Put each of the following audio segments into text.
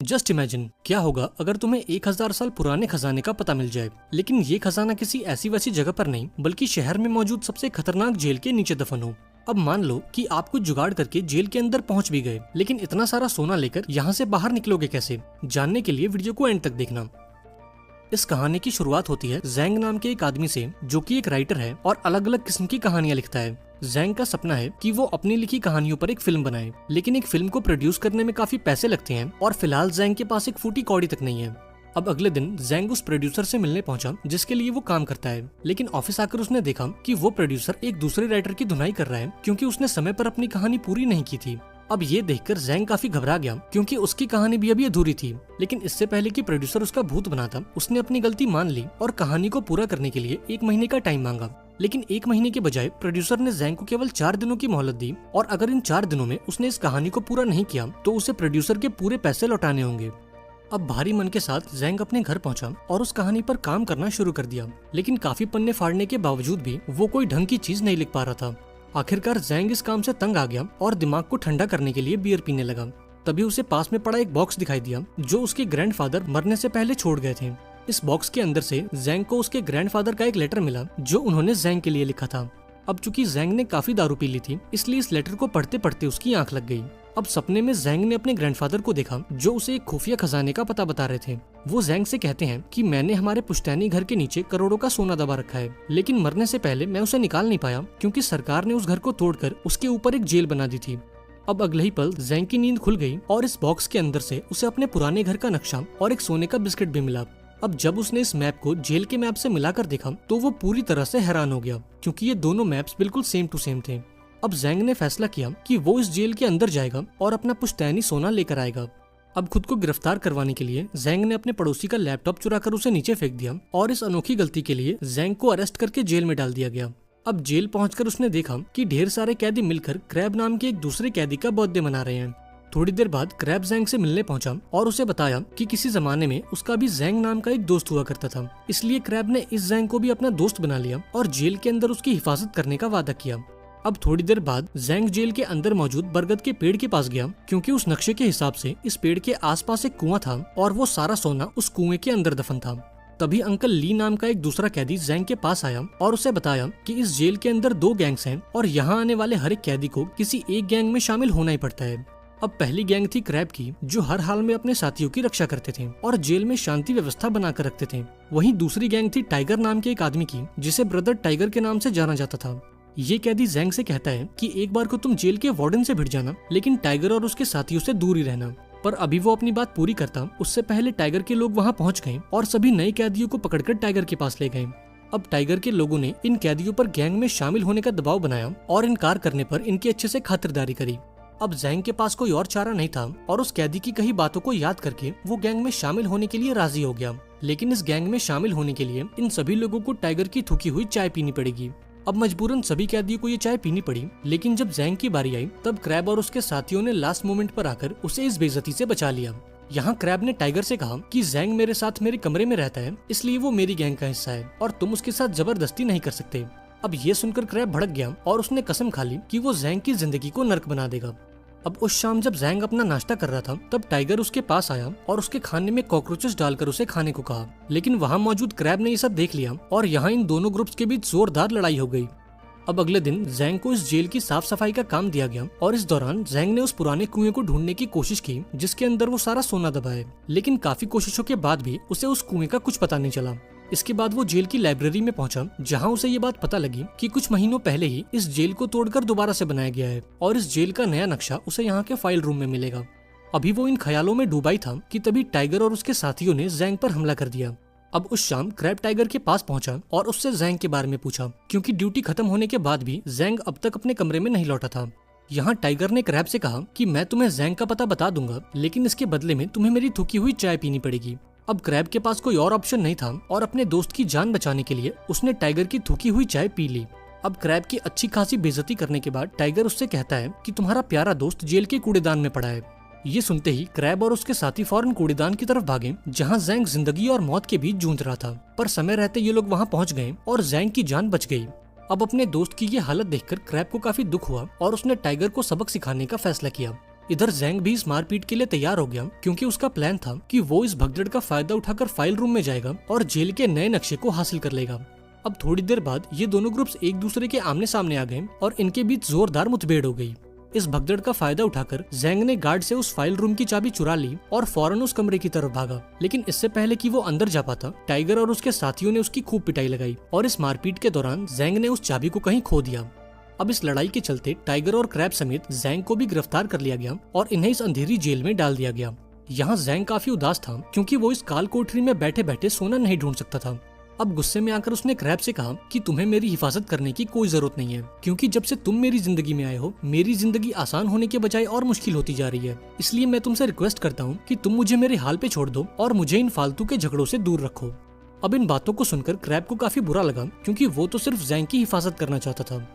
Just imagine क्या होगा अगर तुम्हें 1000 साल पुराने खजाने का पता मिल जाए, लेकिन ये खजाना किसी ऐसी वैसी जगह पर नहीं बल्कि शहर में मौजूद सबसे खतरनाक जेल के नीचे दफन हो। अब मान लो कि आप कुछ जुगाड़ करके जेल के अंदर पहुंच भी गए, लेकिन इतना सारा सोना लेकर यहाँ से बाहर निकलोगे कैसे? जानने के लिए वीडियो को एंड तक देखना। इस कहानी की शुरुआत होती है जैंग नाम के एक आदमी से, जो कि एक राइटर है और अलग अलग किस्म की कहानियां लिखता है। जैंग का सपना है कि वो अपनी लिखी कहानियों पर एक फिल्म बनाए, लेकिन एक फिल्म को प्रोड्यूस करने में काफी पैसे लगते हैं और फिलहाल जैंग के पास एक फूटी कौड़ी तक नहीं है। अब अगले दिन जैंग उस प्रोड्यूसर से मिलने पहुंचा जिसके लिए वो काम करता है, लेकिन ऑफिस आकर उसने देखा कि वो प्रोड्यूसर एक दूसरे राइटर की धुनाई कर रहा है क्योंकि उसने समय पर अपनी कहानी पूरी नहीं की थी। अब ये देखकर जैंग काफी घबरा गया क्योंकि उसकी कहानी भी अभी अधूरी थी, लेकिन इससे पहले कि प्रोड्यूसर उसका भूत बनाता, उसने अपनी गलती मान ली और कहानी को पूरा करने के लिए 1 महीने का टाइम मांगा। लेकिन 1 महीने के बजाय प्रोड्यूसर ने जैंग को केवल 4 दिनों की मोहलत दी और अगर इन 4 दिनों में उसने इस कहानी को पूरा नहीं किया तो उसे प्रोड्यूसर के पूरे पैसे लौटाने होंगे। अब भारी मन के साथ जैंग अपने घर पहुंचा और उस कहानी पर काम करना शुरू कर दिया, लेकिन काफी पन्ने फाड़ने के बावजूद भी वो कोई ढंग की चीज नहीं लिख पा रहा था। आखिरकार जैंग इस काम से तंग आ गया और दिमाग को ठंडा करने के लिए बियर पीने लगा। तभी उसे पास में पड़ा एक बॉक्स दिखाई दिया जो उसके ग्रैंडफादर मरने से पहले छोड़ गए थे। इस बॉक्स के अंदर से जैंग को उसके ग्रैंडफादर का एक लेटर मिला जो उन्होंने जैंग के लिए लिखा था। अब चूंकि जैंग ने काफी दारू पी ली थी, इसलिए इस लेटर को पढ़ते पढ़ते उसकी आंख लग गई। अब सपने में जैंग ने अपने ग्रैंडफादर को देखा जो उसे एक खुफिया खजाने का पता बता रहे थे। वो जैंग से कहते हैं कि मैंने हमारे पुश्तैनी घर के नीचे करोड़ों का सोना दबा रखा है, लेकिन मरने से पहले मैं उसे निकाल नहीं पाया क्योंकि सरकार ने उस घर को तोड़कर उसके ऊपर एक जेल बना दी थी। अब अगले ही पल जैंग की नींद खुल गई और इस बॉक्स के अंदर से उसे अपने पुराने घर का नक्शा और एक सोने का बिस्किट भी मिला। अब जब उसने इस मैप को जेल के मैप से मिलाकर देखा तो वो पूरी तरह से हैरान हो गया क्योंकि ये दोनों मैप्स बिल्कुल सेम टू सेम थे। अब जैंग ने फैसला किया कि वो इस जेल के अंदर जाएगा और अपना पुश्तैनी सोना लेकर आएगा। अब खुद को गिरफ्तार करवाने के लिए जैंग ने अपने पड़ोसी का लैपटॉप चुराकर उसे नीचे फेंक दिया और इस अनोखी गलती के लिए जैंग को अरेस्ट करके जेल में डाल दिया गया। अब जेल पहुंचकर उसने देखा कि ढेर सारे कैदी मिलकर क्रैब नाम के एक दूसरे कैदी का बर्थडे मना रहे हैं। थोड़ी देर बाद क्रैब जैंग से मिलने पहुंचा और उसे बताया कि किसी जमाने में उसका भी जैंग नाम का एक दोस्त हुआ करता था, इसलिए क्रैब ने इस जैंग को भी अपना दोस्त बना लिया और जेल के अंदर उसकी हिफाजत करने का वादा किया। अब थोड़ी देर बाद जैंग जेल के अंदर मौजूद बरगद के पेड़ के पास गया क्योंकि उस नक्शे के हिसाब से इस पेड़ के आसपास एक कुआं था और वो सारा सोना उस कुएं के अंदर दफन था। तभी अंकल ली नाम का एक दूसरा कैदी जैंग के पास आया और उसे बताया कि इस जेल के अंदर 2 गैंग्स हैं और यहाँ आने वाले हर एक कैदी को किसी एक गैंग में शामिल होना ही पड़ता है। अब पहली गैंग थी क्रैब की, जो हर हाल में अपने साथियों की रक्षा करते थे और जेल में शांति व्यवस्था बनाकर रखते थे। वहीं दूसरी गैंग थी टाइगर नाम के एक आदमी की, जिसे ब्रदर टाइगर के नाम से जाना जाता था। ये कैदी जैंग से कहता है कि एक बार को तुम जेल के वार्डन से भिड़ जाना, लेकिन टाइगर और उसके साथियों से दूर ही रहना। पर अभी वो अपनी बात पूरी करता उससे पहले टाइगर के लोग वहाँ पहुँच गए और सभी नए कैदियों को पकड़कर टाइगर के पास ले गए। अब टाइगर के लोगों ने इन कैदियों पर गैंग में शामिल होने का दबाव बनाया और इनकार करने पर इनकी अच्छे से खातिरदारी करी। अब जैंग के पास कोई और चारा नहीं था और उस कैदी की कही बातों को याद करके वो गैंग में शामिल होने के लिए राजी हो गया। लेकिन इस गैंग में शामिल होने के लिए इन सभी लोगों को टाइगर की थूकी हुई चाय पीनी पड़ेगी। अब मजबूरन सभी कैदियों को ये चाय पीनी पड़ी, लेकिन जब जैंग की बारी आई तब क्रैब और उसके साथियों ने लास्ट मोमेंट पर आकर उसे इस बेइज्जती से बचा लिया। यहाँ क्रैब ने टाइगर से कहा कि जैंग मेरे साथ मेरे कमरे में रहता है, इसलिए वो मेरी गैंग का हिस्सा है और तुम उसके साथ जबरदस्ती नहीं कर सकते। अब ये सुनकर क्रैब भड़क गया और उसने कसम खा ली कि वो जैंग की जिंदगी को नर्क बना देगा। अब उस शाम जब जैंग अपना नाश्ता कर रहा था तब टाइगर उसके पास आया और उसके खाने में कॉकरोचेस डालकर उसे खाने को कहा, लेकिन वहाँ मौजूद क्रैब ने ये सब देख लिया और यहाँ इन दोनों ग्रुप्स के बीच जोरदार लड़ाई हो गई। अब अगले दिन जैंग को इस जेल की साफ सफाई का काम दिया गया और इस दौरान जैंग ने उस पुराने कुएं को ढूंढने की कोशिश की जिसके अंदर वो सारा सोना दबा है, लेकिन काफी कोशिशों के बाद भी उसे उस कुएं का कुछ पता नहीं चला। इसके बाद वो जेल की लाइब्रेरी में पहुंचा जहां उसे ये बात पता लगी कि कुछ महीनों पहले ही इस जेल को तोड़कर दोबारा से बनाया गया है और इस जेल का नया नक्शा उसे यहाँ के फाइल रूम में मिलेगा। अभी वो इन ख्यालों में डूबा ही था कि तभी टाइगर और उसके साथियों ने जैंग पर हमला कर दिया। अब उस शाम क्रैब टाइगर के पास पहुंचा और उससे जैंग के बारे में पूछा क्योंकि ड्यूटी खत्म होने के बाद भी जैंग अब तक अपने कमरे में नहीं लौटा था। यहाँ टाइगर ने क्रैब से कहा कि मैं तुम्हें जैंग का पता बता दूंगा, लेकिन इसके बदले में तुम्हें मेरी थूकी हुई चाय पीनी पड़ेगी। अब क्रैब के पास कोई और ऑप्शन नहीं था और अपने दोस्त की जान बचाने के लिए उसने टाइगर की थूकी हुई चाय पी ली। अब क्रैब की अच्छी खासी बेइज्जती करने के बाद टाइगर उससे कहता है कि तुम्हारा प्यारा दोस्त जेल के कूड़ेदान में पड़ा है। ये सुनते ही क्रैब और उसके साथी फौरन कूड़ेदान की तरफ भागे जहाँ जैंग जिंदगी और मौत के बीच जूझ रहा था, पर समय रहते ये लोग वहाँ पहुँच गए और जैंग की जान बच गई। अब अपने दोस्त की ये हालत देखकर क्रैब को काफी दुख हुआ और उसने टाइगर को सबक सिखाने का फैसला किया। इधर जैंग भी इस मारपीट के लिए तैयार हो गया क्योंकि उसका प्लान था कि वो इस भगदड़ का फायदा उठाकर फाइल रूम में जाएगा और जेल के नए नक्शे को हासिल कर लेगा। अब थोड़ी देर बाद ये दोनों ग्रुप्स एक दूसरे के आमने सामने आ गए और इनके बीच जोरदार मुठभेड़ हो गई। इस भगदड़ का फायदा उठाकर जैंग ने गार्ड से उस फाइल रूम की चाबी चुरा ली और फौरन उस कमरे की तरफ भागा। लेकिन इससे पहले कि वो अंदर जा पाता, टाइगर और उसके साथियों ने उसकी खूब पिटाई लगाई और इस मारपीट के दौरान जैंग ने उस चाबी को कहीं खो दिया। अब इस लड़ाई के चलते टाइगर और क्रैब समेत जैंग को भी गिरफ्तार कर लिया गया और इन्हें इस अंधेरी जेल में डाल दिया गया। यहाँ जैंग काफी उदास था क्योंकि वो इस काल कोठरी में बैठे बैठे सोना नहीं ढूंढ सकता था। अब गुस्से में आकर उसने क्रैब से कहा कि तुम्हें मेरी हिफाजत करने की कोई जरूरत नहीं है, क्योंकि जब से तुम मेरी जिंदगी में आए हो मेरी जिंदगी आसान होने के बजाय और मुश्किल होती जा रही है। इसलिए मैं तुमसे रिक्वेस्ट करता हूँ कि तुम मुझे मेरे हाल पे छोड़ दो और मुझे इन फालतू के झगड़ों से दूर रखो। अब इन बातों को सुनकर क्रैब को काफी बुरा लगा क्योंकि वो तो सिर्फ जैंग की हिफाजत करना चाहता था।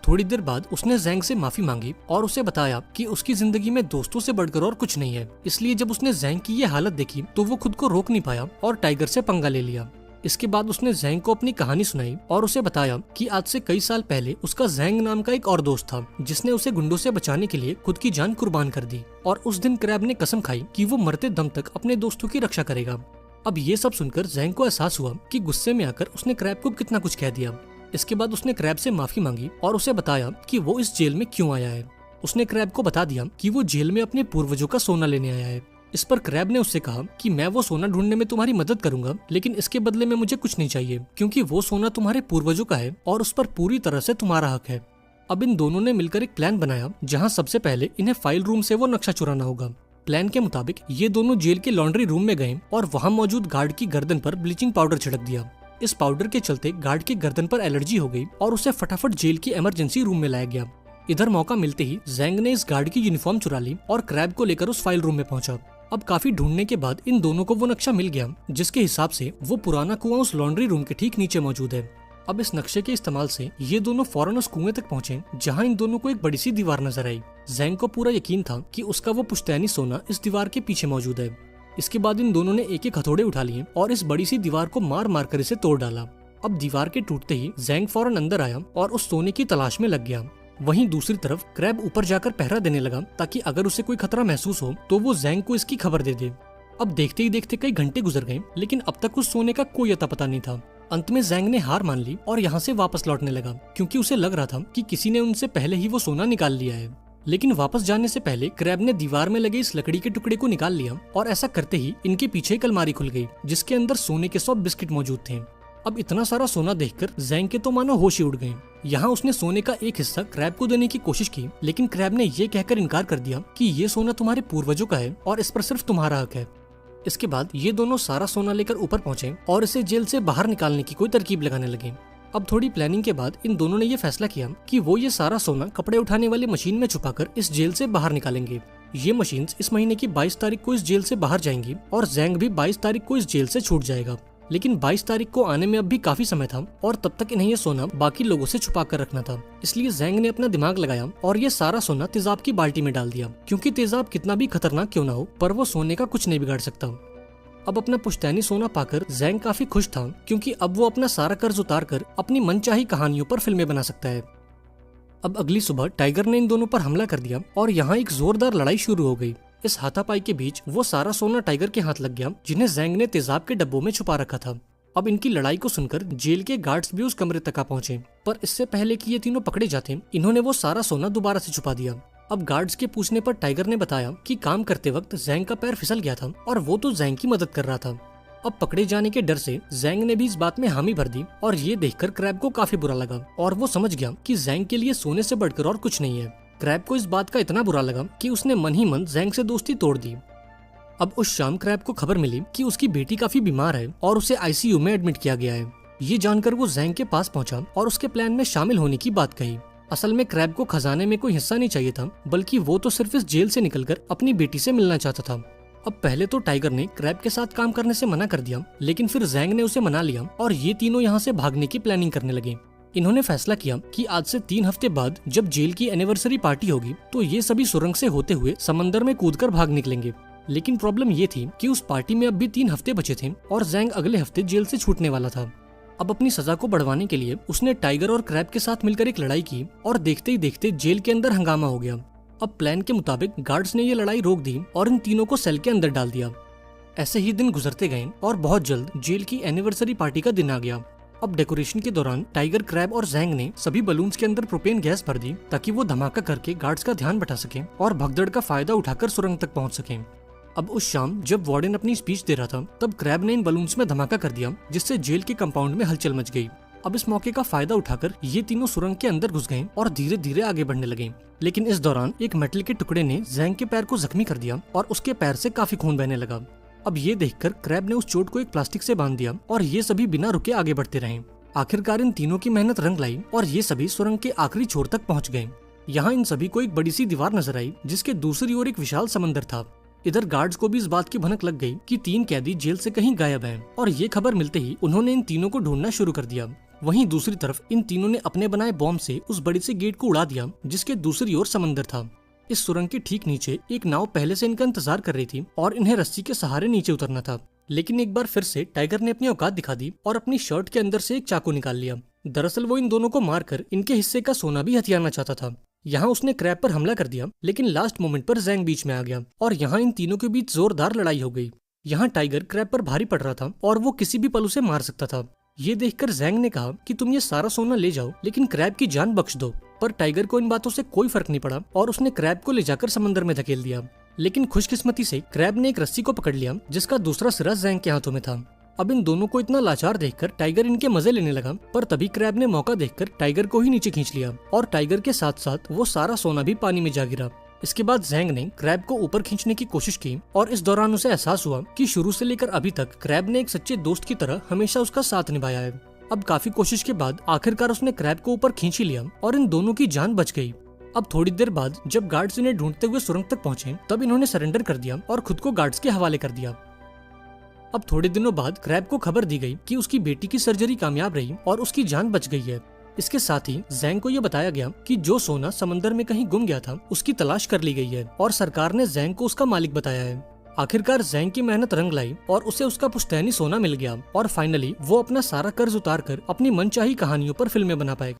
थोड़ी देर बाद उसने जैंग से माफी मांगी और उसे बताया कि उसकी जिंदगी में दोस्तों से बढ़कर और कुछ नहीं है। इसलिए जब उसने जैंग की ये हालत देखी तो वो खुद को रोक नहीं पाया और टाइगर से पंगा ले लिया। इसके बाद उसने जैंग को अपनी कहानी सुनाई और उसे बताया कि आज से कई साल पहले उसका जैंग नाम का एक और दोस्त था जिसने उसे गुंडों से बचाने के लिए खुद की जान कुर्बान कर दी और उस दिन क्रैब ने कसम खाई कि वो मरते दम तक अपने दोस्तों की रक्षा करेगा। अब ये सब सुनकर जैंग को एहसास हुआ कि गुस्से में आकर उसने क्रैब को कितना कुछ कह दिया। इसके बाद उसने क्रैब से माफी मांगी और उसे बताया कि वो इस जेल में क्यों आया है। उसने क्रैब को बता दिया कि वो जेल में अपने पूर्वजों का सोना लेने आया है। इस पर क्रैब ने उससे कहा कि मैं वो सोना ढूंढने में तुम्हारी मदद करूंगा, लेकिन इसके बदले में मुझे कुछ नहीं चाहिए क्योंकि वो सोना तुम्हारे पूर्वजों का है और उस पर पूरी तरह से तुम्हारा हक है। अब इन दोनों ने मिलकर एक प्लान बनाया जहां सबसे पहले इन्हें फाइल रूम से वो नक्शा चुराना होगा। प्लान के मुताबिक ये दोनों जेल के लॉन्ड्री रूम में गए और वहां मौजूद गार्ड की गर्दन पर ब्लीचिंग पाउडर छिड़क दिया। इस पाउडर के चलते गार्ड की गर्दन पर एलर्जी हो गई और उसे फटाफट जेल की इमरजेंसी रूम में लाया गया। इधर मौका मिलते ही जैंग ने इस गार्ड की यूनिफॉर्म चुरा ली और क्रैब को लेकर उस फाइल रूम में पहुंचा। अब काफी ढूंढने के बाद इन दोनों को वो नक्शा मिल गया जिसके हिसाब से वो पुराना कुआं उस लॉन्ड्री रूम के ठीक नीचे मौजूद है। अब इस नक्शे के इस्तेमाल से ये दोनों फौरन उस कुएं तक पहुंचे जहां इन दोनों को एक बड़ी सी दीवार नजर आई। जैंग को पूरा यकीन था कि उसका वो पुश्तैनी सोना इस दीवार के पीछे मौजूद है। इसके बाद इन दोनों ने एक एक हथौड़े उठा लिए और इस बड़ी सी दीवार को मार मार कर इसे तोड़ डाला। अब दीवार के टूटते ही जैंग फौरन अंदर आया और उस सोने की तलाश में लग गया। वहीं दूसरी तरफ क्रैब ऊपर जाकर पहरा देने लगा ताकि अगर उसे कोई खतरा महसूस हो तो वो जैंग को इसकी खबर दे दे। अब देखते ही देखते कई घंटे गुजर गए लेकिन अब तक उस सोने का कोई अता पता नहीं था। अंत में जैंग ने हार मान ली और यहाँ से वापस लौटने लगा क्योंकि उसे लग रहा था कि किसी ने उनसे पहले ही वो सोना निकाल लिया है। लेकिन वापस जाने से पहले क्रैब ने दीवार में लगे इस लकड़ी के टुकड़े को निकाल लिया और ऐसा करते ही इनके पीछे एक अलमारी खुल गई जिसके अंदर सोने के 100 बिस्किट मौजूद थे। अब इतना सारा सोना देखकर जैंग के तो मानो होश ही उड़ गए। यहाँ उसने सोने का एक हिस्सा क्रैब को देने की कोशिश की लेकिन क्रैब ने ये कहकर इनकार कर दिया कि ये सोना तुम्हारे पूर्वजों का है और इस पर सिर्फ तुम्हारा हक है। इसके बाद ये दोनों सारा सोना लेकर ऊपर पहुंचे और इसे जेल से बाहर निकालने की कोई तरकीब लगाने लगे। अब थोड़ी प्लानिंग के बाद इन दोनों ने ये फैसला किया कि वो ये सारा सोना कपड़े उठाने वाली मशीन में छुपाकर इस जेल से बाहर निकालेंगे। ये मशीन इस महीने की 22 तारीख को इस जेल से बाहर जाएंगी और जैंग भी 22 तारीख को इस जेल से छूट जाएगा। लेकिन 22 तारीख को आने में अब भी काफी समय था और तब तक इन्हें ये सोना बाकी लोगों से छुपा कर रखना था। इसलिए जैंग ने अपना दिमाग लगाया और ये सारा सोना तेजाब की बाल्टी में डाल दिया क्योंकि तेजाब कितना भी खतरनाक क्यों ना हो पर वो सोने का कुछ नहीं बिगाड़ सकता। अब अपना पुश्तैनी सोना पाकर जैंग काफी खुश था क्योंकि अब वो अपना सारा कर्ज उतार कर अपनी मनचाही कहानियों पर फिल्में बना सकता है। अब अगली सुबह टाइगर ने इन दोनों पर हमला कर दिया और यहाँ एक जोरदार लड़ाई शुरू हो गई। इस हाथापाई के बीच वो सारा सोना टाइगर के हाथ लग गया जिन्हें जैंग ने तेजाब के डब्बों में छुपा रखा था। अब इनकी लड़ाई को सुनकर जेल के गार्ड्स भी उस कमरे तक आ पहुंचे पर इससे पहले कि ये तीनों पकड़े जाते इन्होंने वो सारा सोना दोबारा से छुपा दिया। अब गार्ड्स के पूछने पर टाइगर ने बताया कि काम करते वक्त जैंग का पैर फिसल गया था और वो तो जैंग की मदद कर रहा था। अब पकड़े जाने के डर से जैंग ने भी इस बात में हामी भर दी और ये देखकर क्रैब को काफी बुरा लगा और वो समझ गया कि जैंग के लिए सोने से बढ़कर और कुछ नहीं है। क्रैब को इस बात का इतना बुरा लगा कि उसने मन ही मन जैंग से दोस्ती तोड़ दी। अब उस शाम क्रैब को खबर मिली कि उसकी बेटी काफी बीमार है और उसे आईसीयू में एडमिट किया गया है। ये जानकर वो जैंग के पास पहुंचा और उसके प्लान में शामिल होने की बात कही। असल में क्रैब को खजाने में कोई हिस्सा नहीं चाहिए था बल्कि वो तो सिर्फ इस जेल से निकलकर अपनी बेटी से मिलना चाहता था। अब पहले तो टाइगर ने क्रैब के साथ काम करने से मना कर दिया लेकिन फिर जैंग ने उसे मना लिया और ये तीनों यहाँ से भागने की प्लानिंग करने लगे। इन्होंने फैसला किया कि आज से 3 हफ्ते बाद जब जेल की एनिवर्सरी पार्टी होगी तो ये सभी सुरंग से होते हुए समंदर में कूदकर भाग निकलेंगे। लेकिन प्रॉब्लम ये थी कि उस पार्टी में अब भी 3 हफ्ते बचे थे और जैंग अगले हफ्ते जेल से छूटने वाला था। अब अपनी सजा को बढ़वाने के लिए उसने टाइगर और क्रैब के साथ मिलकर एक लड़ाई की और देखते ही देखते जेल के अंदर हंगामा हो गया। अब प्लान के मुताबिक गार्ड्स ने ये लड़ाई रोक दी और इन तीनों को सेल के अंदर डाल दिया। ऐसे ही दिन गुजरते गए और बहुत जल्द जेल की एनिवर्सरी पार्टी का दिन आ गया। अब डेकोरेशन के दौरान टाइगर, क्रैब और जैंग ने सभी बलून्स के अंदर प्रोपेन गैस भर दी ताकि वो धमाका करके गार्ड्स का ध्यान बटा सके और भगदड़ का फायदा उठाकर सुरंग तक पहुंच सके। अब उस शाम जब वार्डन अपनी स्पीच दे रहा था तब क्रैब ने इन बलून्स में धमाका कर दिया, जिससे जेल के कंपाउंड में हलचल मच गई। अब इस मौके का फायदा उठाकर ये तीनों सुरंग के अंदर घुस गए और धीरे धीरे आगे बढ़ने लगे। लेकिन इस दौरान एक मेटल के टुकड़े ने जैंग के पैर को जख्मी कर दिया और उसके पैर से काफी खून बहने लगा। अब ये देखकर क्रैब ने उस चोट को एक प्लास्टिक से बांध दिया और ये सभी बिना रुके आगे बढ़ते रहे। आखिरकार इन तीनों की मेहनत रंग लाई और ये सभी सुरंग के आखिरी छोर तक पहुंच गए। यहाँ इन सभी को एक बड़ी सी दीवार नजर आई जिसके दूसरी ओर एक विशाल समंदर था। इधर गार्ड्स को भी इस बात की भनक लग गई कि 3 कैदी जेल से कहीं गायब हैं और ये खबर मिलते ही उन्होंने इन तीनों को ढूंढना शुरू कर दिया। वहीं दूसरी तरफ इन तीनों ने अपने बनाए बॉम्ब से उस बड़ी से गेट को उड़ा दिया जिसके दूसरी ओर समंदर था। इस सुरंग के ठीक नीचे एक नाव पहले से इनका इंतजार कर रही थी और इन्हें रस्सी के सहारे नीचे उतरना था। लेकिन एक बार फिर से टाइगर ने अपनी औकात दिखा दी और अपनी शर्ट के अंदर से एक चाकू निकाल लिया। दरअसल वो इन दोनों को मारकर इनके हिस्से का सोना भी हथियाना चाहता था। यहाँ उसने क्रैब पर हमला कर दिया, लेकिन लास्ट मोमेंट पर जैंग बीच में आ गया और यहाँ इन तीनों के बीच जोरदार लड़ाई हो गई। यहाँ टाइगर क्रैब पर भारी पड़ रहा था और वो किसी भी पल उसे मार सकता था। ये देखकर जैंग ने कहा कि तुम ये सारा सोना ले जाओ लेकिन क्रैब की जान बख्श दो। पर टाइगर को इन बातों से कोई फर्क नहीं पड़ा और उसने क्रैब को ले जाकर समंदर में धकेल दिया। लेकिन खुशकिस्मती से क्रैब ने एक रस्सी को पकड़ लिया जिसका दूसरा सिरा जैंग के हाथों में था। अब इन दोनों को इतना लाचार देखकर टाइगर इनके मजे लेने लगा, पर तभी क्रैब ने मौका देखकर टाइगर को ही नीचे खींच लिया और टाइगर के साथ साथ वो सारा सोना भी पानी में जा गिरा। इसके बाद जैंग ने क्रैब को ऊपर खींचने की कोशिश की और इस दौरान उसे एहसास हुआ कि शुरू से लेकर अभी तक क्रैब ने एक सच्चे दोस्त की तरह हमेशा उसका साथ निभाया है। अब काफी कोशिश के बाद आखिरकार उसने क्रैब को ऊपर खींच ही लिया और इन दोनों की जान बच गई। अब थोड़ी देर बाद जब गार्ड्स इन्हें ढूंढते हुए सुरंग तक पहुंचे तब इन्होंने सरेंडर कर दिया और खुद को गार्ड्स के हवाले कर दिया। अब थोड़े दिनों बाद क्रैब को खबर दी गई कि उसकी बेटी की सर्जरी कामयाब रही और उसकी जान बच गई है। इसके साथ ही जैंग को यह बताया गया कि जो सोना समंदर में कहीं गुम गया था उसकी तलाश कर ली गई है और सरकार ने जैंग को उसका मालिक बताया है। आखिरकार जैंग की मेहनत रंग लाई और उसे उसका पुश्तैनी सोना मिल गया और फाइनली वो अपना सारा कर्ज उतार कर अपनी मनचाही कहानियों पर फिल्में बना पाएगा।